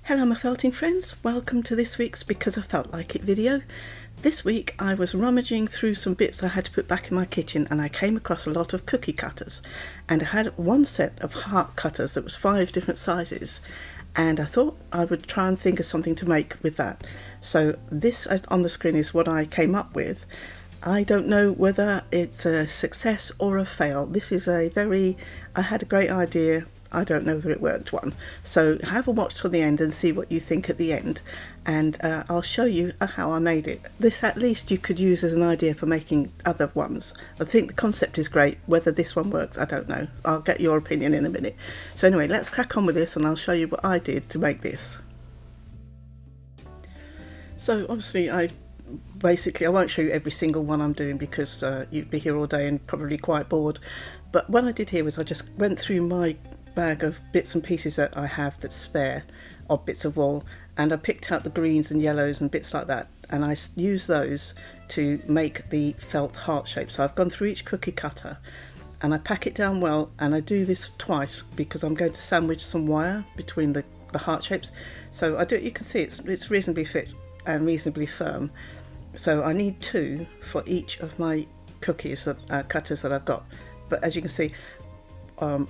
Hello my felting friends, welcome to this week's Because I Felt Like It video. This week I was rummaging through some bits I had to put back in my kitchen and I came across a lot of cookie cutters, and I had one set of heart cutters that was 5 different sizes, and I thought I would try and think of something to make with that. So this on the screen is what I came up with. I don't know whether it's a success or a fail. This is I had a great idea, I don't know whether it worked one. So have a watch till the end and see what you think at the end, and I'll show you how I made it. This at least you could use as an idea for making other ones. I think the concept is great. Whether this one works, I don't know. I'll get your opinion in a minute. So anyway, let's crack on with this and I'll show you what I did to make this. So obviously I won't show you every single one I'm doing because you'd be here all day and probably quite bored. But what I did here was I just went through my bag of bits and pieces that I have that's spare of bits of wool, and I picked out the greens and yellows and bits like that, and I used those to make the felt heart shape. So I've gone through each cookie cutter and I pack it down well, and I do this twice because I'm going to sandwich some wire between the heart shapes. So I do, you can see it's reasonably fit and reasonably firm. So I need 2 for each of my cookies cutters that I've got, but as you can see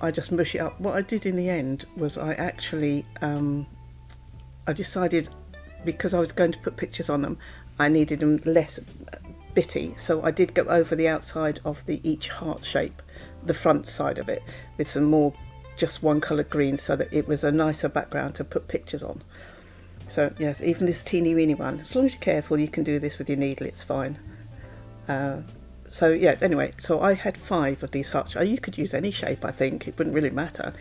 I just mush it up. What I did in the end was I actually I decided, because I was going to put pictures on them, I needed them less bitty, so I did go over the outside of each heart shape, the front side of it, with some more just one coloured green, so that it was a nicer background to put pictures on. So yes, even this teeny weeny one, as long as you're careful, you can do this with your needle, it's fine. So yeah, anyway, so I had 5 of these hearts. You could use any shape, I think, it wouldn't really matter.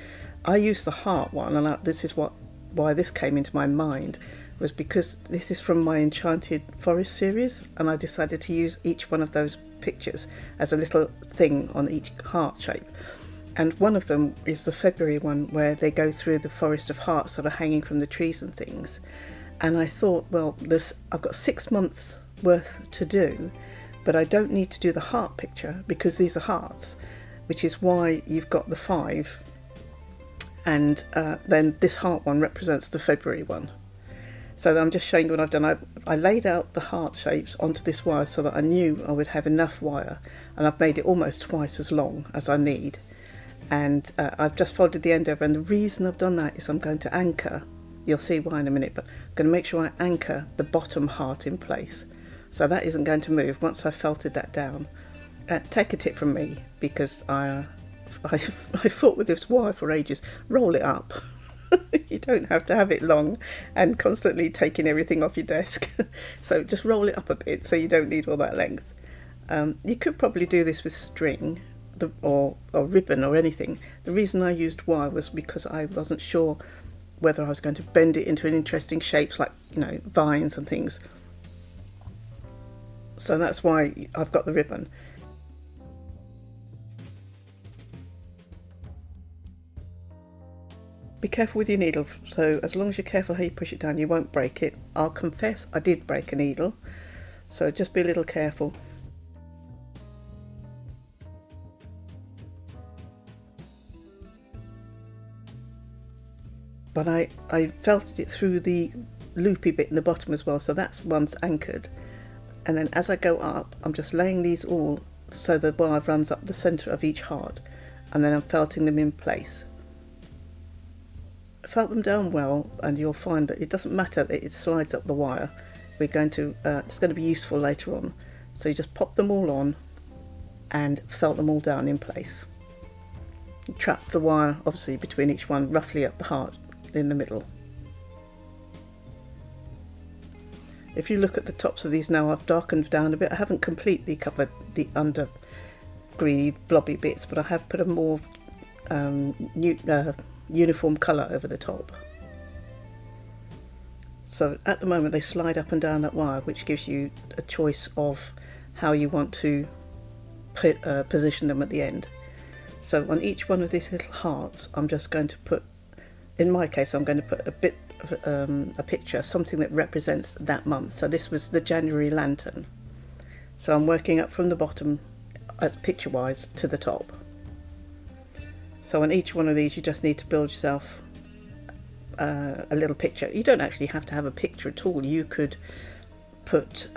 I used the heart one, and this is why this came into my mind, was because this is from my Enchanted Forest series, and I decided to use each one of those pictures as a little thing on each heart shape. And one of them is the February one, where they go through the forest of hearts that are hanging from the trees and things. And I thought, well, I've got 6 months worth to do, but I don't need to do the heart picture because these are hearts, which is why you've got the 5, and then this heart one represents the February one. So I'm just showing you what I've done. I laid out the heart shapes onto this wire so that I knew I would have enough wire, and I've made it almost twice as long as I need. And I've just folded the end over, and the reason I've done that is I'm going to anchor, you'll see why in a minute, but I'm going to make sure I anchor the bottom heart in place. So that isn't going to move once I've felted that down. Take a tip from me, because I fought with this wire for ages. Roll it up. You don't have to have it long and constantly taking everything off your desk. So just roll it up a bit so you don't need all that length. You could probably do this with string or ribbon or anything. The reason I used wire was because I wasn't sure whether I was going to bend it into an interesting shapes, like, you know, vines and things. So that's why I've got the ribbon. Be careful with your needle, so as long as you're careful how you push it down, you won't break it. I'll confess I did break a needle, so just be a little careful. But I felted it through the loopy bit in the bottom as well, so that's one's anchored. And then as I go up, I'm just laying these all so the wire runs up the centre of each heart, and then I'm felting them in place. Felt them down well, and you'll find that it doesn't matter that it slides up the wire. It's going to be useful later on. So you just pop them all on and felt them all down in place. Trap the wire obviously between each one, roughly up the heart in the middle. If you look at the tops of these now, I've darkened down a bit. I haven't completely covered the under greeny blobby bits, but I have put a more uniform colour over the top. So at the moment they slide up and down that wire, which gives you a choice of how you want to position them at the end. So on each one of these little hearts, I'm just going to put, in my case, I'm going to put a bit a picture, something that represents that month. So this was the January lantern. So I'm working up from the bottom, picture wise, to the top. So on each one of these you just need to build yourself a little picture. You don't actually have to have a picture at all. You could put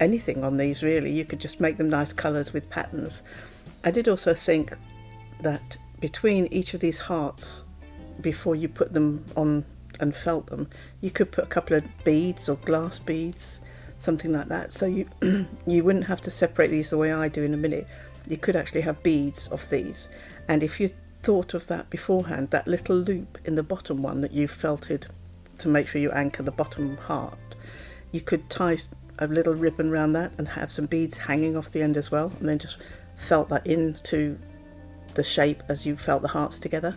anything on these really. You could just make them nice colours with patterns. I did also think that between each of these hearts, before you put them on and felt them, you could put a couple of beads or glass beads, something like that, so you you wouldn't have to separate these the way I do in a minute. You could actually have beads of these, and if you thought of that beforehand, that little loop in the bottom one that you felted to make sure you anchor the bottom heart, you could tie a little ribbon around that and have some beads hanging off the end as well, and then just felt that into the shape as you felt the hearts together.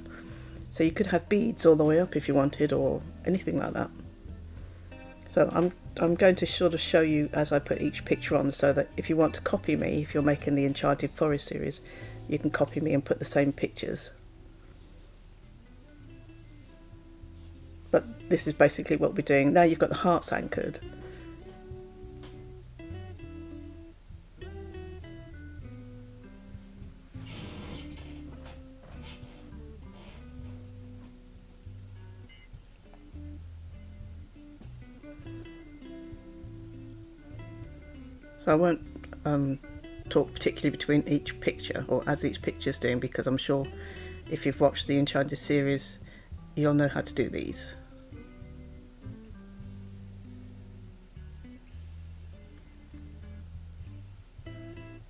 So you could have beads all the way up if you wanted, or anything like that. So I'm going to sort of show you as I put each picture on, so that if you want to copy me, if you're making the Enchanted Forest series, you can copy me and put the same pictures. But this is basically what we're doing. Now you've got the hearts anchored. So I won't talk particularly between each picture, or as each picture is doing, because I'm sure if you've watched the Enchanted series, you'll know how to do these.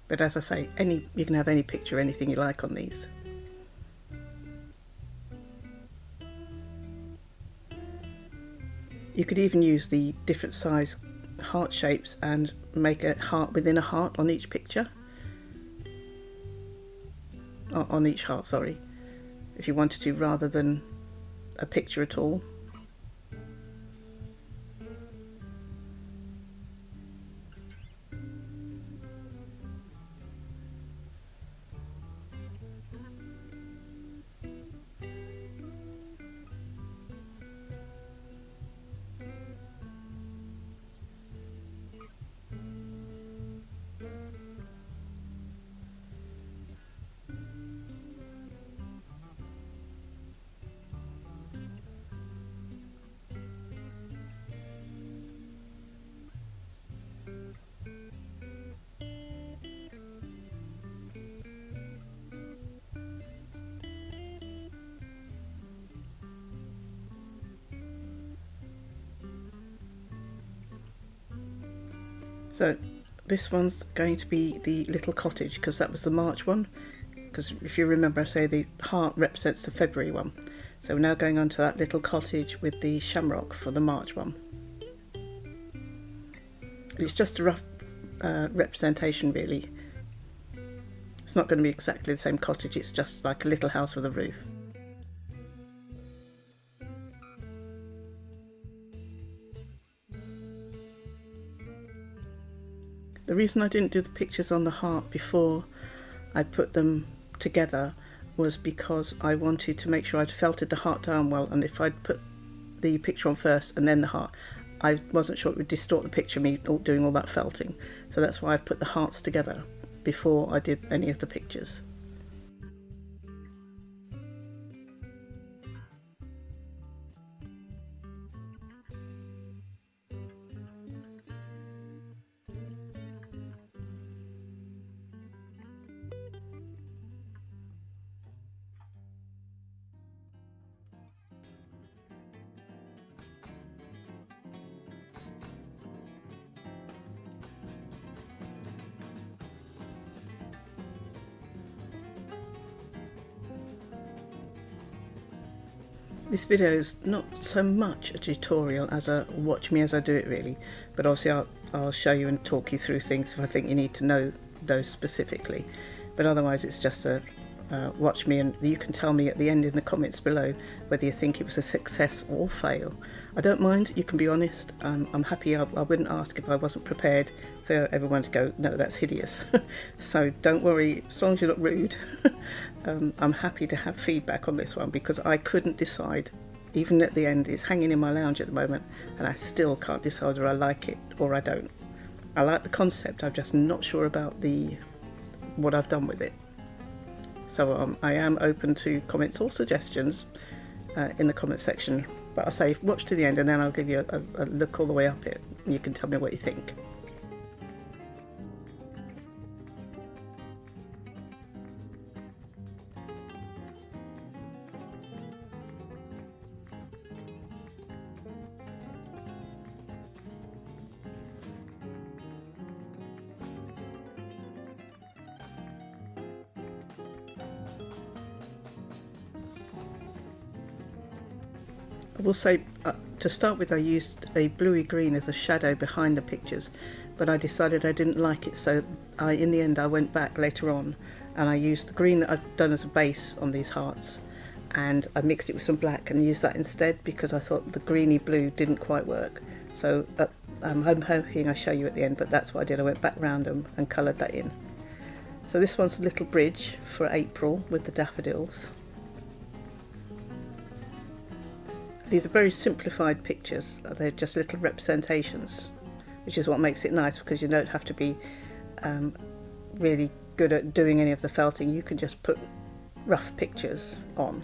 But as I say, you can have any picture, anything you like on these. You could even use the different size heart shapes and make a heart within a heart on each picture. On each heart, sorry, if you wanted to, rather than a picture at all. So this one's going to be the little cottage, because that was the March one. Because if you remember, I say the heart represents the February one. So we're now going on to that little cottage with the shamrock for the March one. It's just a rough representation really. It's not going to be exactly the same cottage, it's just like a little house with a roof. The reason I didn't do the pictures on the heart before I put them together was because I wanted to make sure I'd felted the heart down well, and if I'd put the picture on first and then the heart, I wasn't sure it would distort the picture, me doing all that felting. So that's why I put the hearts together before I did any of the pictures. This video is not so much a tutorial as a watch me as I do it really, but obviously I'll show you and talk you through things if I think you need to know those specifically. But otherwise it's just a watch me, and you can tell me at the end in the comments below whether you think it was a success or fail. I don't mind, you can be honest. I'm happy. I wouldn't ask if I wasn't prepared for everyone to go, no, that's hideous. So don't worry, as long as you're not rude. I'm happy to have feedback on this one, because I couldn't decide. Even at the end, it's hanging in my lounge at the moment and I still can't decide whether I like it or I don't. I like the concept, I'm just not sure about what I've done with it. So I am open to comments or suggestions, in the comment section. But I say watch to the end and then I'll give you a look all the way up it. You can tell me what you think. I will say, to start with, I used a bluey green as a shadow behind the pictures, but I decided I didn't like it, so in the end I went back later on and I used the green that I've done as a base on these hearts, and I mixed it with some black and used that instead because I thought the greeny blue didn't quite work. So I'm hoping I show you at the end, but that's what I did. I went back round them and coloured that in. So this one's a little bridge for April with the daffodils. These are very simplified pictures, they're just little representations, which is what makes it nice because you don't have to be really good at doing any of the felting. You can just put rough pictures on.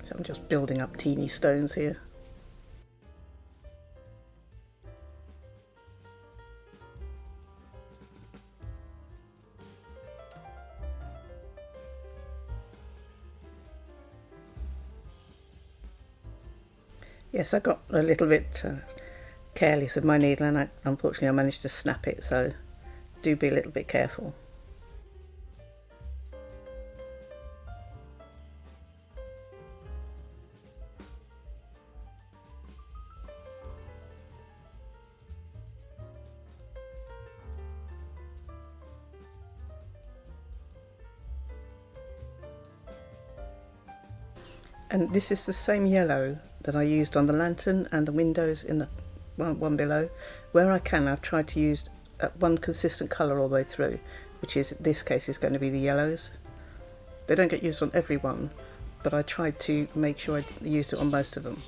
So I'm just building up teeny stones here. Yes, I got a little bit careless with my needle and unfortunately I managed to snap it, so do be a little bit careful. And this is the same yellow that I used on the lantern and the windows in the one below. Where I can, I've tried to use one consistent colour all the way through, which is, in this case, is going to be the yellows. They don't get used on every one, but I tried to make sure I used it on most of them.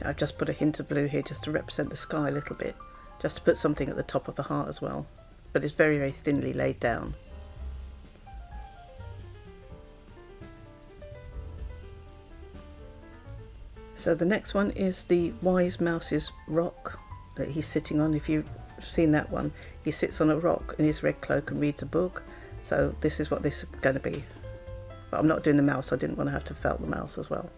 I've just put a hint of blue here just to represent the sky a little bit, just to put something at the top of the heart as well, but it's very, very thinly laid down. So the next one is the Wise Mouse's rock that he's sitting on. If you've seen that one, he sits on a rock in his red cloak and reads a book. So this is what this is going to be. But I'm not doing the mouse, I didn't want to have to felt the mouse as well.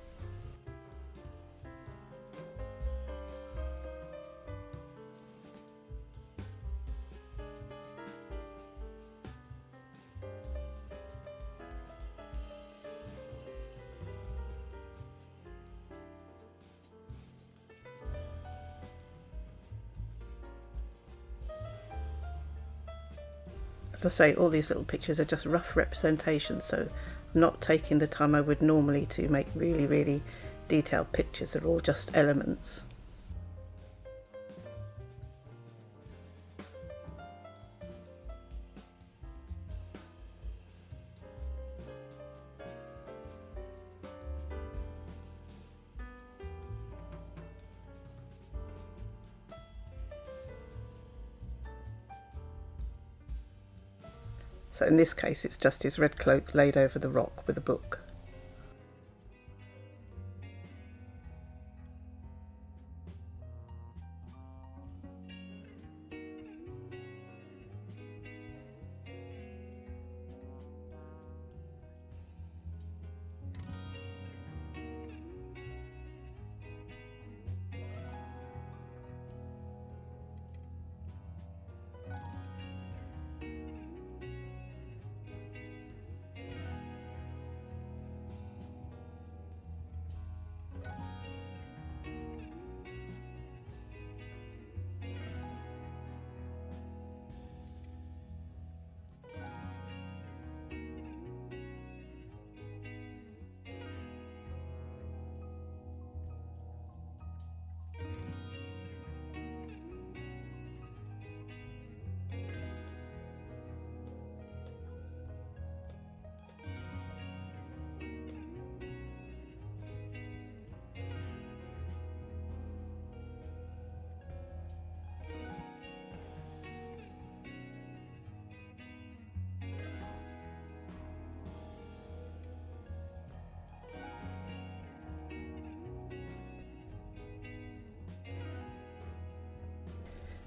As I say, all these little pictures are just rough representations, so I'm not taking the time I would normally to make really, really detailed pictures. They're all just elements. So in this case it's just his red cloak laid over the rock with a book.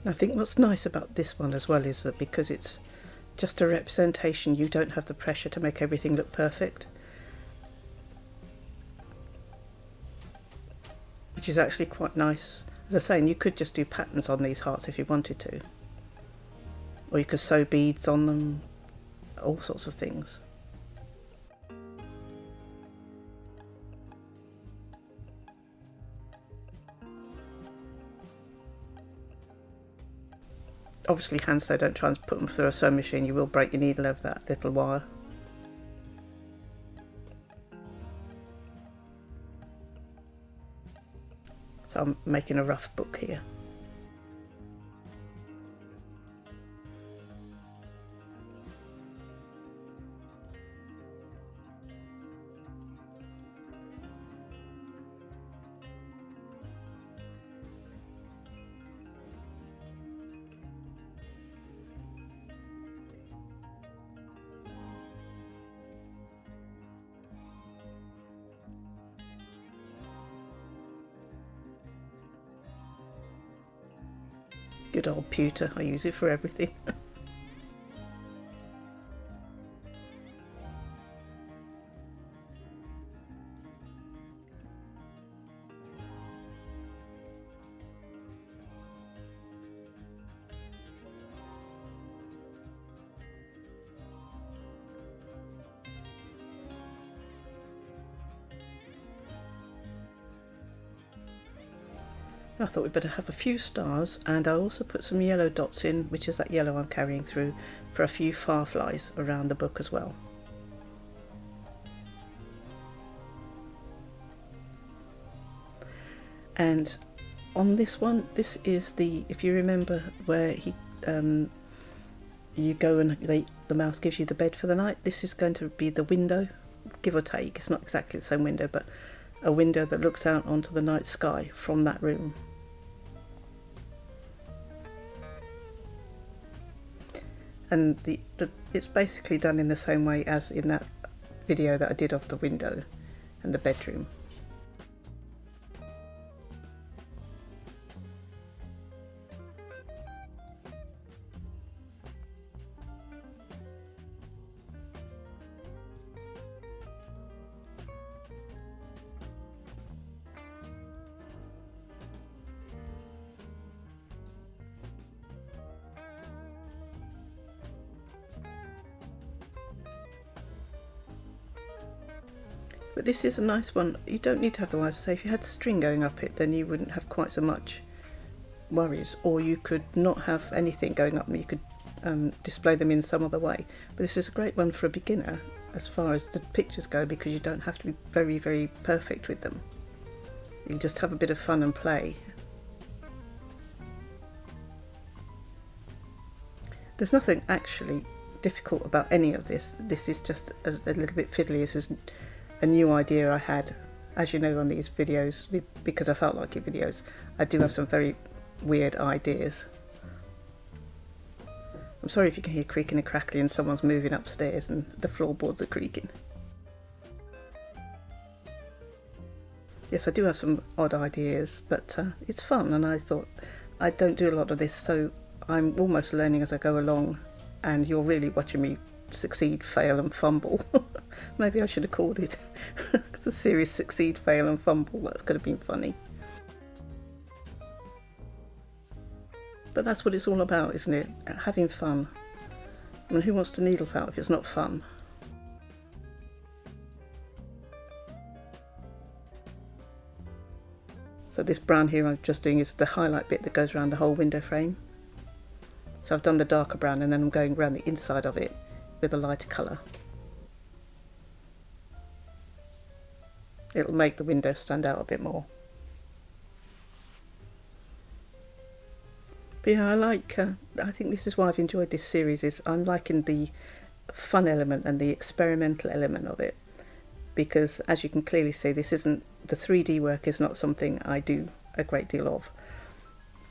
I think what's nice about this one as well is that because it's just a representation, you don't have the pressure to make everything look perfect, which is actually quite nice. As I say, and you could just do patterns on these hearts if you wanted to, or you could sew beads on them, all sorts of things. Obviously hand sew, don't try and put them through a sewing machine, you will break your needle over that little wire. So I'm making a rough book here. Good old pewter, I use it for everything. I thought we'd better have a few stars, and I also put some yellow dots in, which is that yellow I'm carrying through, for a few fireflies around the book as well. And on this one, this is the, if you remember where he you go and the mouse gives you the bed for the night, this is going to be the window, give or take. It's not exactly the same window, but a window that looks out onto the night sky from that room. And it's basically done in the same way as in that video that I did of the window and the bedroom. But this is a nice one. You don't need to have the wires. So if you had string going up it, then you wouldn't have quite so much worries. Or you could not have anything going up and you could display them in some other way. But this is a great one for a beginner as far as the pictures go, because you don't have to be very, very perfect with them. You just have a bit of fun and play. There's nothing actually difficult about any of this. This is just a little bit fiddly. This was a new idea I had. As you know, on these videos, because I felt like it videos, I do have some very weird ideas. I'm sorry if you can hear creaking and crackling and someone's moving upstairs and the floorboards are creaking. Yes, I do have some odd ideas, but it's fun, and I thought I don't do a lot of this, so I'm almost learning as I go along, and you're really watching me succeed, fail and fumble. Maybe I should have called it the series Succeed, Fail and Fumble. That could have been funny. But that's what it's all about, isn't it? Having fun. I mean, who wants to needle felt if it's not fun? So this brown here I'm just doing is the highlight bit that goes around the whole window frame. So I've done the darker brown and then I'm going around the inside of it with a lighter colour. It'll make the window stand out a bit more. But yeah, I think this is why I've enjoyed this series, is I'm liking the fun element and the experimental element of it. Because as you can clearly see, this isn't, the 3D work is not something I do a great deal of.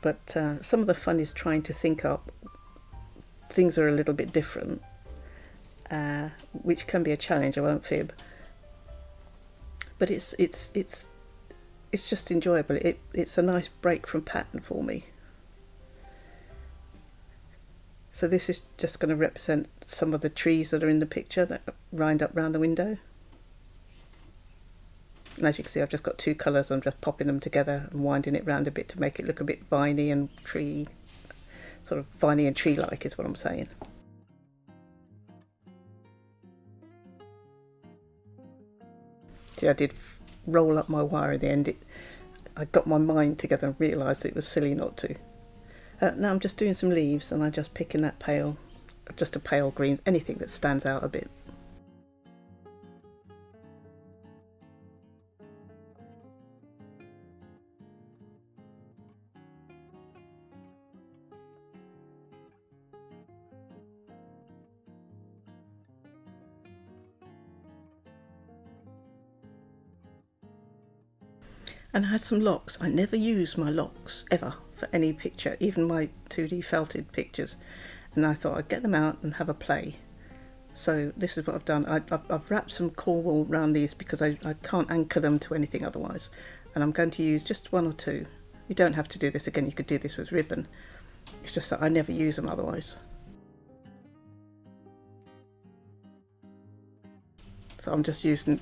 But some of the fun is trying to think up things that are a little bit different, which can be a challenge, I won't fib. But it's just enjoyable. It's a nice break from pattern for me. So this is just going to represent some of the trees that are in the picture that wind up round the window. And as you can see, I've just got two colours. I'm just popping them together and winding it round a bit to make it look a bit viney and tree, sort of viney and tree-like is what I'm saying. See, I did roll up my wire at the end. I got my mind together and realised it was silly not to. Now I'm just doing some leaves and I'm just picking that pale, just a pale green, anything that stands out a bit. And I had some locks. I never use my locks ever for any picture, even my 2D felted pictures. And I thought I'd get them out and have a play. So this is what I've done. I've wrapped some core wool around these because I can't anchor them to anything otherwise. And I'm going to use just one or two. You don't have to do this again, you could do this with ribbon. It's just that I never use them otherwise. So I'm just using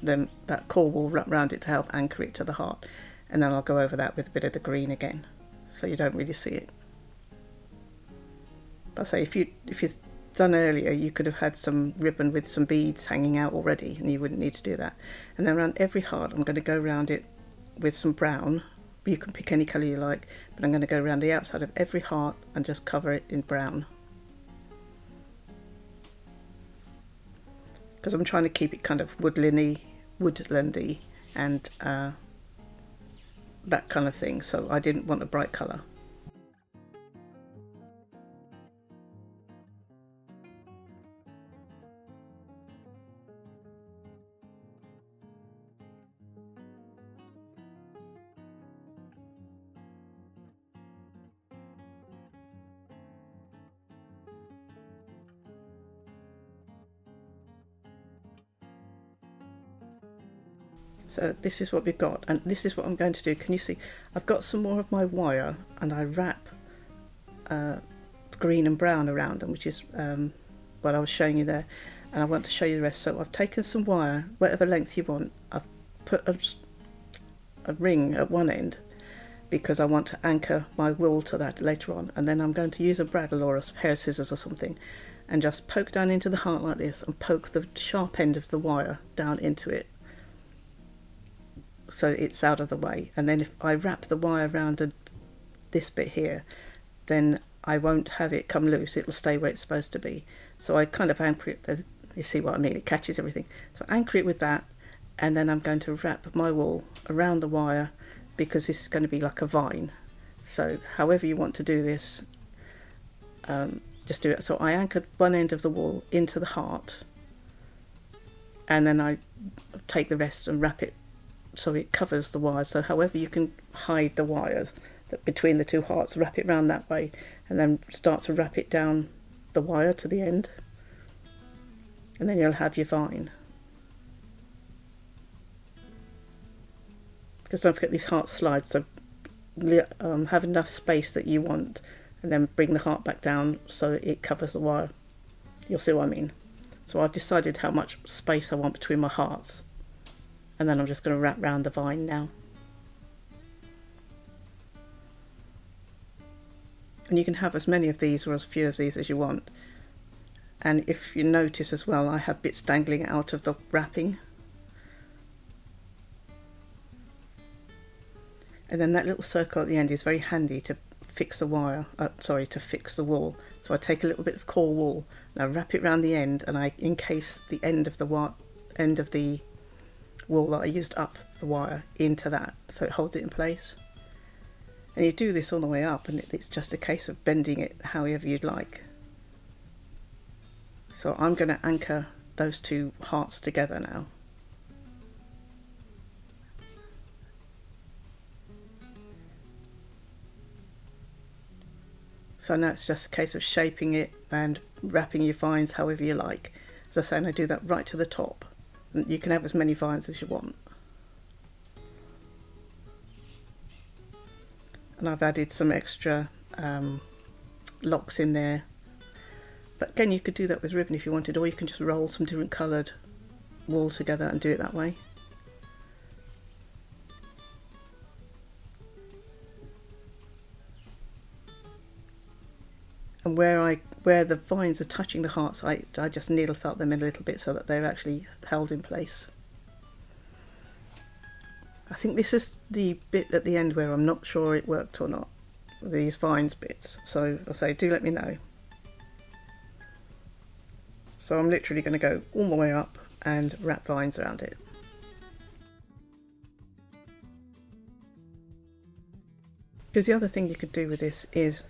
that core wool wrapped around it to help anchor it to the heart. And then I'll go over that with a bit of the green again, so you don't really see it. But I say, if you'd done earlier, you could have had some ribbon with some beads hanging out already, and you wouldn't need to do that. And then around every heart, I'm going to go around it with some brown. You can pick any colour you like, but I'm going to go around the outside of every heart and just cover it in brown. Because I'm trying to keep it kind of woodlandy, and that kind of thing, so I didn't want a bright colour. So this is what we've got, and this is what I'm going to do. Can you see? I've got some more of my wire and I wrap green and brown around them, which is what I was showing you there, and I want to show you the rest. So I've taken some wire, whatever length you want. I've put a ring at one end because I want to anchor my wool to that later on, and then I'm going to use a bradawl or a pair of scissors or something and just poke down into the heart like this and poke the sharp end of the wire down into it, so it's out of the way. And then if I wrap the wire around this bit here, then I won't have it come loose, it'll stay where it's supposed to be. So I kind of anchor it, you see what I mean, it catches everything. So I anchor it with that, and then I'm going to wrap my wool around the wire because this is going to be like a vine. So however you want to do this, just do it. So I anchor one end of the wool into the heart, and then I take the rest and wrap it so it covers the wires. So however you can hide the wires that between the two hearts, wrap it round that way, and then start to wrap it down the wire to the end, and then you'll have your vine. Because don't forget these hearts slide, so have enough space that you want, and then bring the heart back down so it covers the wire. You'll see what I mean. So I've decided how much space I want between my hearts, and then I'm just going to wrap round the vine now. And you can have as many of these or as few of these as you want. And if you notice as well, I have bits dangling out of the wrapping. And then that little circle at the end is very handy to fix the wire, to fix the wool. So I take a little bit of core wool and I wrap it around the end, and I encase the end of the wool that I used up the wire into that, so it holds it in place. And you do this all the way up, and it's just a case of bending it however you'd like. So I'm going to anchor those two hearts together now. So now it's just a case of shaping it and wrapping your vines however you like. As I say, and I do that right to the top. And you can have as many vines as you want. And I've added some extra locks in there. But again, you could do that with ribbon if you wanted, or you can just roll some different coloured wool together and do it that way. And where the vines are touching the hearts, I just needle felt them in a little bit so that they're actually held in place. I think this is the bit at the end where I'm not sure it worked or not, these vines bits. So I'll say, do let me know. So I'm literally going to go all the way up and wrap vines around it. Because the other thing you could do with this is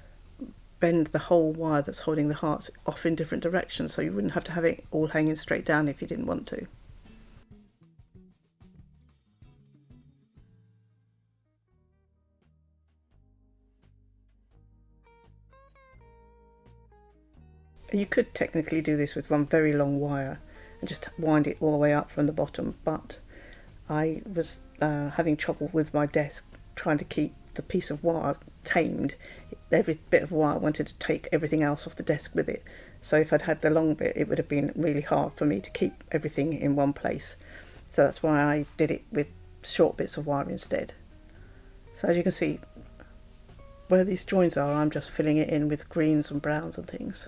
bend the whole wire that's holding the hearts off in different directions, so you wouldn't have to have it all hanging straight down if you didn't want to. You could technically do this with one very long wire and just wind it all the way up from the bottom, but I was having trouble with my desk trying to keep the piece of wire tamed. Every bit of wire wanted to take everything else off the desk with it. So if I'd had the long bit, it would have been really hard for me to keep everything in one place. So that's why I did it with short bits of wire instead. So as you can see, where these joins are, I'm just filling it in with greens and browns and things.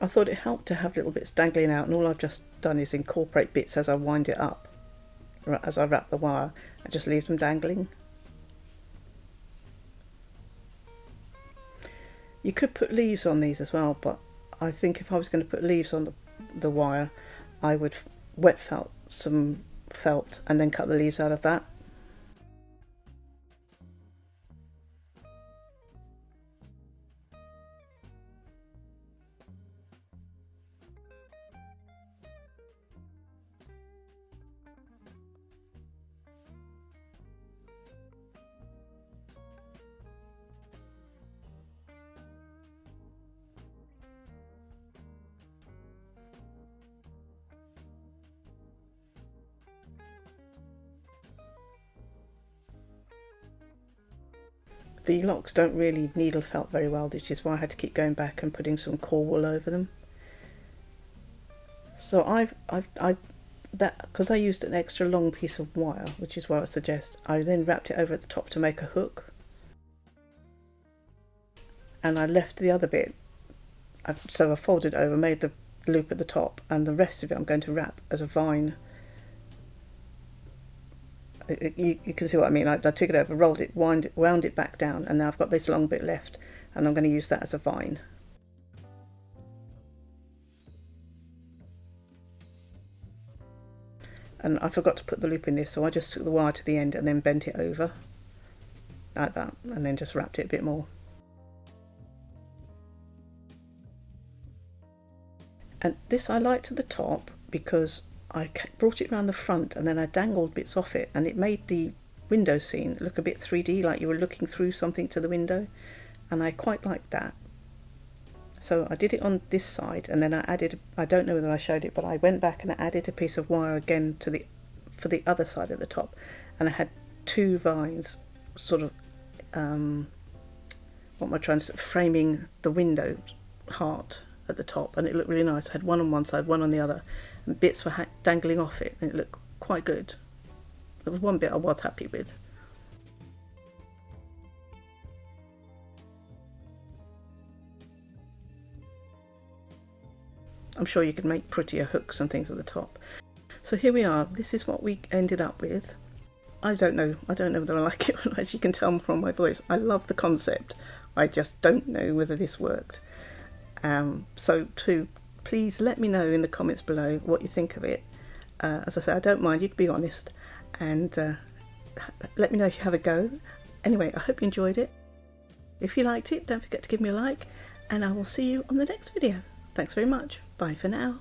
I thought it helped to have little bits dangling out, and all I've just done is incorporate bits as I wind it up, as I wrap the wire, and just leave them dangling. You could put leaves on these as well, but I think if I was going to put leaves on the wire, I would wet felt some felt and then cut the leaves out of that. The locks don't really needle felt very well, which is why I had to keep going back and putting some core wool over them. So because I used an extra long piece of wire, which is what I suggest, I then wrapped it over at the top to make a hook. And I left the other bit, so I folded over, made the loop at the top, and the rest of it I'm going to wrap as a vine. You can see what I mean. I took it over, rolled it, wound it back down, and now I've got this long bit left, and I'm going to use that as a vine. And I forgot to put the loop in this, so I just took the wire to the end and then bent it over like that, and then just wrapped it a bit more. And this I liked at the top because I brought it around the front and then I dangled bits off it, and it made the window scene look a bit 3D, like you were looking through something to the window, and I quite liked that. So I did it on this side, and then I added, I don't know whether I showed it, but I went back and I added a piece of wire again for the other side at the top, and I had two vines sort of what am I trying to say, framing the window heart at the top, and it looked really nice. I had one on one side, one on the other, and bits were dangling off it, and it looked quite good. There was one bit I was happy with. I'm sure you could make prettier hooks and things at the top. So here we are. This is what we ended up with. I don't know whether I like it or not. As you can tell from my voice, I love the concept. I just don't know whether this worked. So please let me know in the comments below what you think of it. As I say, I don't mind, you can be honest, and let me know if you have a go. Anyway, I hope you enjoyed it. If you liked it, don't forget to give me a like, and I will see you on the next video. Thanks very much. Bye for now.